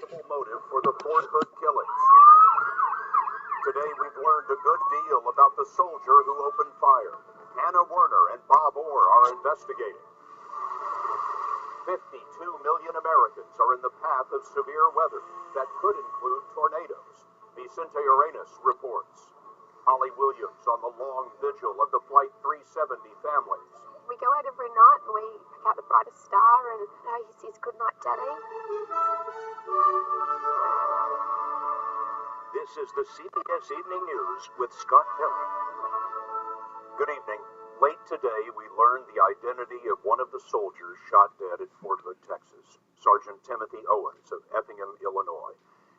possible motive for the Fort Hood killings. Today we've learned a good deal about the soldier who opened fire. Anna Werner and Bob Orr are investigating. 52 million Americans are in the path of severe weather that could include tornadoes. Vicente Arenas reports. Holly Williams on the long vigil of the Flight 370 families. We go out every night and we pick out the brightest star and he says goodnight, Daddy. This is the CBS Evening News with Scott Kelly. Good evening. Late today, we learned the identity of one of the soldiers shot dead at Fort Hood, Texas, Sergeant Timothy Owens of Effingham, Illinois.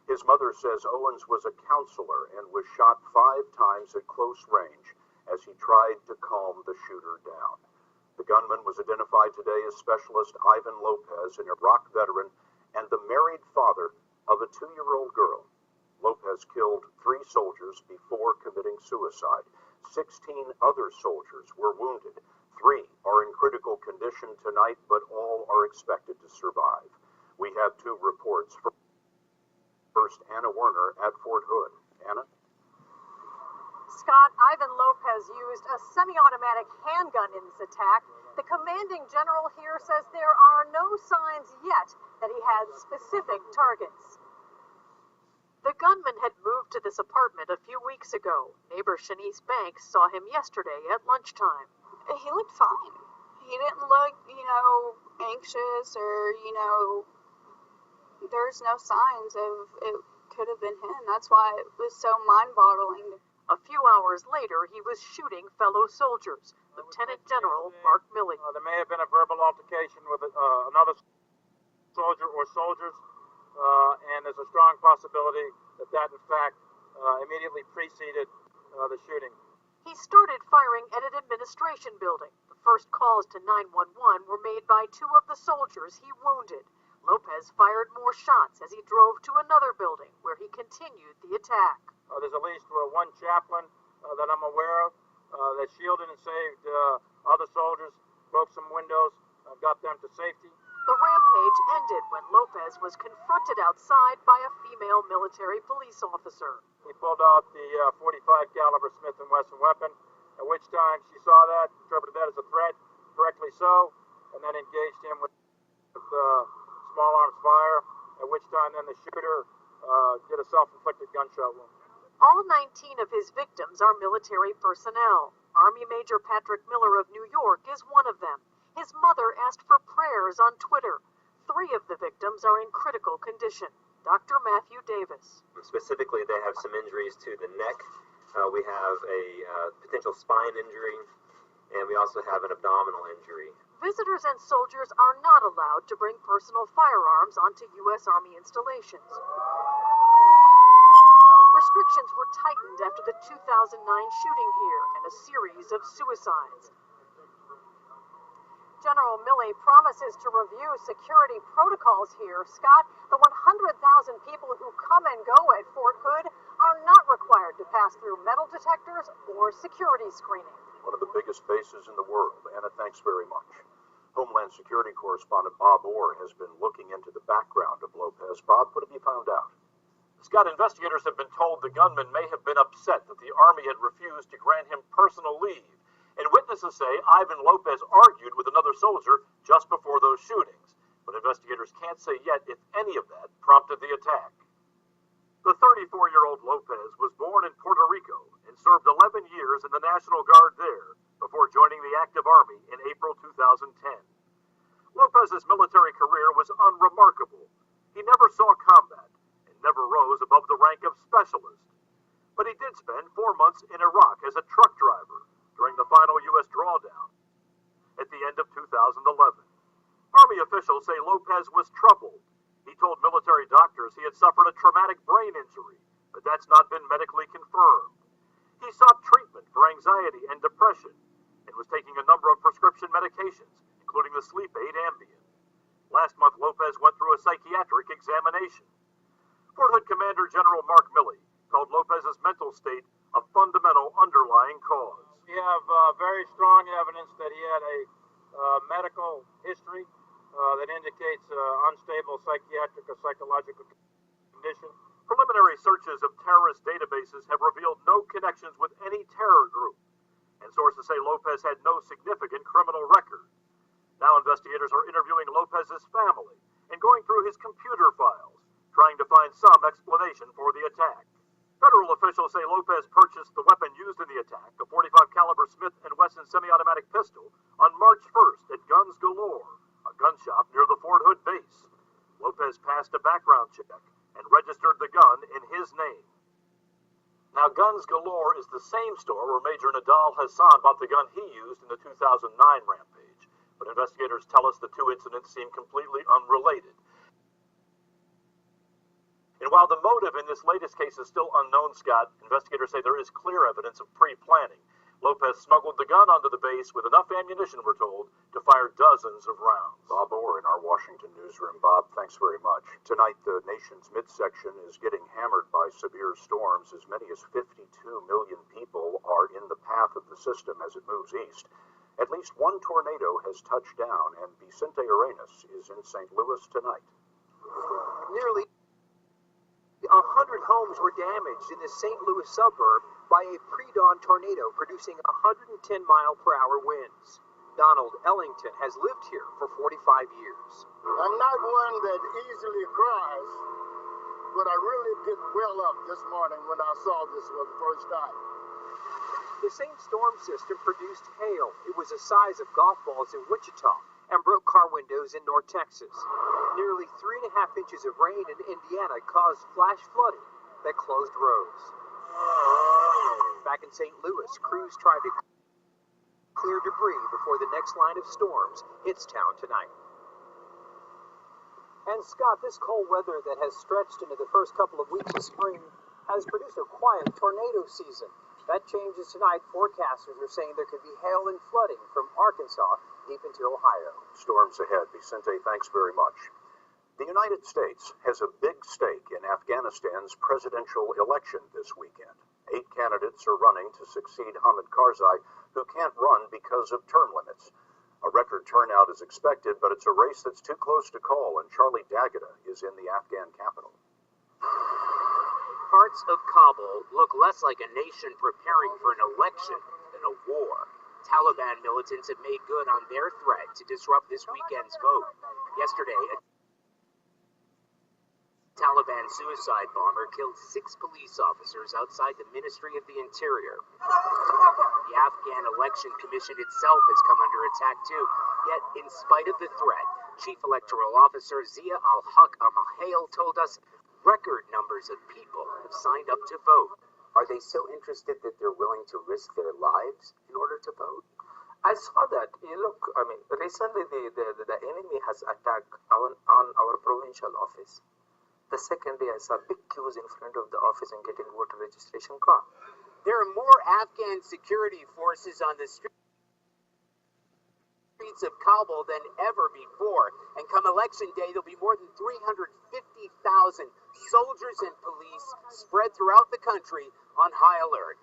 His mother says Owens was a counselor and was shot 5 times at close range as he tried to calm the shooter down. The gunman was identified today as Specialist Ivan Lopez, an Iraq veteran and the married father of a 2-year-old girl. Lopez killed 3 soldiers before committing suicide. 16 other soldiers were wounded. 3 are in critical condition tonight, but all are expected to survive. We have 2 reports. First, Anna Werner at Fort Hood. Anna? Scott, Ivan Lopez used a semi-automatic handgun in this attack. The commanding general here says there are no signs yet that he had specific targets. The gunman had moved to this apartment a few weeks ago. Neighbor Shanice Banks saw him yesterday at lunchtime. He looked fine. He didn't look, anxious or, there's no signs of it could have been him. That's why it was so mind-boggling. A few hours later, he was shooting fellow soldiers. Lieutenant General Mark Milley. There may have been a verbal altercation with another soldier or soldiers. And there's a strong possibility that in fact, immediately preceded the shooting. He started firing at an administration building. The first calls to 911 were made by 2 of the soldiers he wounded. Lopez fired more shots as he drove to another building, where he continued the attack. There's at least 1 chaplain that I'm aware of that shielded and saved other soldiers, broke some windows, got them to safety. The rampage ended when Lopez was confronted outside by a female military police officer. He pulled out the .45 caliber Smith & Wesson weapon, at which time she saw that, interpreted that as a threat, correctly so, and then engaged him with small arms fire, at which time then the shooter did a self-inflicted gunshot wound. All 19 of his victims are military personnel. Army Major Patrick Miller of New York is one of them. His mother asked for prayers on Twitter. 3 of the victims are in critical condition. Dr. Matthew Davis. Specifically, they have some injuries to the neck. We have a potential spine injury, and we also have an abdominal injury. Visitors and soldiers are not allowed to bring personal firearms onto U.S. Army installations. Restrictions were tightened after the 2009 shooting here and a series of suicides. General Milley promises to review security protocols here. Scott, the 100,000 people who come and go at Fort Hood are not required to pass through metal detectors or security screening. One of the biggest bases in the world. Anna, thanks very much. Homeland Security correspondent Bob Orr has been looking into the background of Lopez. Bob, what have you found out? Scott, investigators have been told the gunman may have been upset that the Army had refused to grant him personal leave. And witnesses say Ivan Lopez argued with another soldier just before those shootings. But investigators can't say yet if any of that prompted the attack. The 34-year-old Lopez was born in Puerto Rico and served 11 years in the National Guard there before joining the active Army in April 2010. Lopez's military career was unremarkable. He never saw combat and never rose above the rank of specialist. But he did spend 4 months in Iraq as a truck driver during the final U.S. drawdown at the end of 2011. Army officials say Lopez was troubled. He told military doctors he had suffered a traumatic brain injury, but that's not been medically confirmed. He sought treatment for anxiety and depression and was taking a number of prescription medications, including the sleep aid Ambien. Last month, Lopez went through a psychiatric examination. Fort Hood Commander General Mark Milley called Lopez's mental state a fundamental underlying cause. We have very strong evidence that he had a medical history that indicates unstable psychiatric or psychological condition. Preliminary searches of terrorist databases have revealed no connections with any terror group, and sources say Lopez had no significant criminal record. Now investigators are interviewing Lopez's family and going through his computer files, trying to find some explanation for the attack. Federal officials say Lopez purchased the weapon used in the attack, a .45 caliber Smith & Wesson semi-automatic pistol, on March 1st at Guns Galore, a gun shop near the Fort Hood base. Lopez passed a background check and registered the gun in his name. Now, Guns Galore is the same store where Major Nadal Hassan bought the gun he used in the 2009 rampage, but investigators tell us the two incidents seem completely unrelated. And while the motive in this latest case is still unknown, Scott, investigators say there is clear evidence of pre-planning. Lopez smuggled the gun onto the base with enough ammunition, we're told, to fire dozens of rounds. Bob Orr in our Washington newsroom. Bob, thanks very much. Tonight, the nation's midsection is getting hammered by severe storms. As many as 52 million people are in the path of the system as it moves east. At least one tornado has touched down, and Vicente Arenas is in St. Louis tonight. Nearly 100 homes were damaged in the St. Louis suburb by a pre-dawn tornado producing 110-mile-per-hour winds. Donald Ellington has lived here for 45 years. I'm not one that easily cries, but I really did well up this morning when I saw this for the first time. The same storm system produced hail. It was the size of golf balls in Wichita and broke car windows in North Texas. Nearly 3.5 inches of rain in Indiana caused flash flooding that closed roads. Back in St. Louis, crews tried to clear debris before the next line of storms hits town tonight. And Scott, this cold weather that has stretched into the first couple of weeks of spring has produced a quiet tornado season. That changes tonight. Forecasters are saying there could be hail and flooding from Arkansas deep into Ohio. Storms ahead. Vicente, thanks very much. The United States has a big stake in Afghanistan's presidential election this weekend. 8 candidates are running to succeed Hamid Karzai, who can't run because of term limits. A record turnout is expected, but it's a race that's too close to call, and Charlie D'Agata is in the Afghan capital. Parts of Kabul look less like a nation preparing for an election than a war. Taliban militants have made good on their threat to disrupt this weekend's vote. Yesterday, a Taliban suicide bomber killed 6 police officers outside the Ministry of the Interior. The Afghan Election Commission itself has come under attack too. Yet, in spite of the threat, Chief Electoral Officer Zia al-Haq al-Mahale told us record numbers of people have signed up to vote. Are they so interested that they're willing to risk their lives in order to vote? I saw that. Recently the enemy has attacked on our provincial office. The second day I saw big queues in front of the office and getting voter registration card. There are more Afghan security forces on the streets of Kabul than ever before, and come election day there'll be more than 350,000 soldiers and police spread throughout the country on high alert.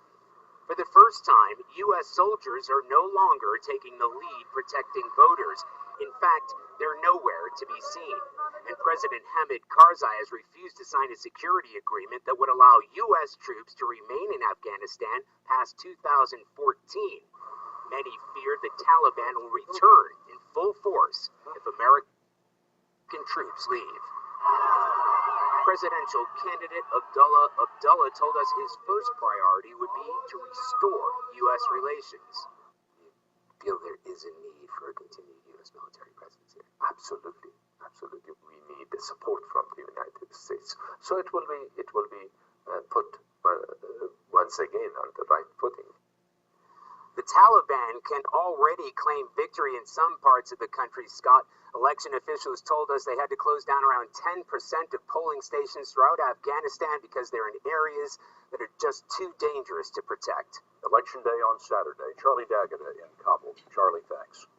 For the first time, U.S. soldiers are no longer taking the lead protecting voters. In fact, they're nowhere to be seen, and President Hamid Karzai has refused to sign a security agreement that would allow U.S. troops to remain in Afghanistan past 2014. Many fear the Taliban will return in full force if American troops leave. Presidential candidate Abdullah told us his first priority would be to restore U.S. relations. I feel there is a need for a continued U.S. military presence here. Absolutely. We need the support from the United States. So it will be put once again on the right footing. The Taliban can already claim victory in some parts of the country, Scott. Election officials told us they had to close down around 10% of polling stations throughout Afghanistan because they're in areas that are just too dangerous to protect. Election day on Saturday. Charlie D'Agata in Kabul. Charlie, thanks.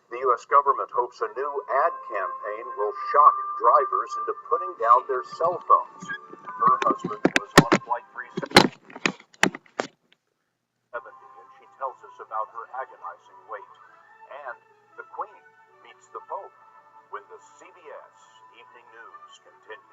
The U.S. government hopes a new ad campaign will shock drivers into putting down their cell phones. Her husband was on flight 370, and she tells us about her agonizing wait. And the Queen meets the Pope when the CBS Evening News continues.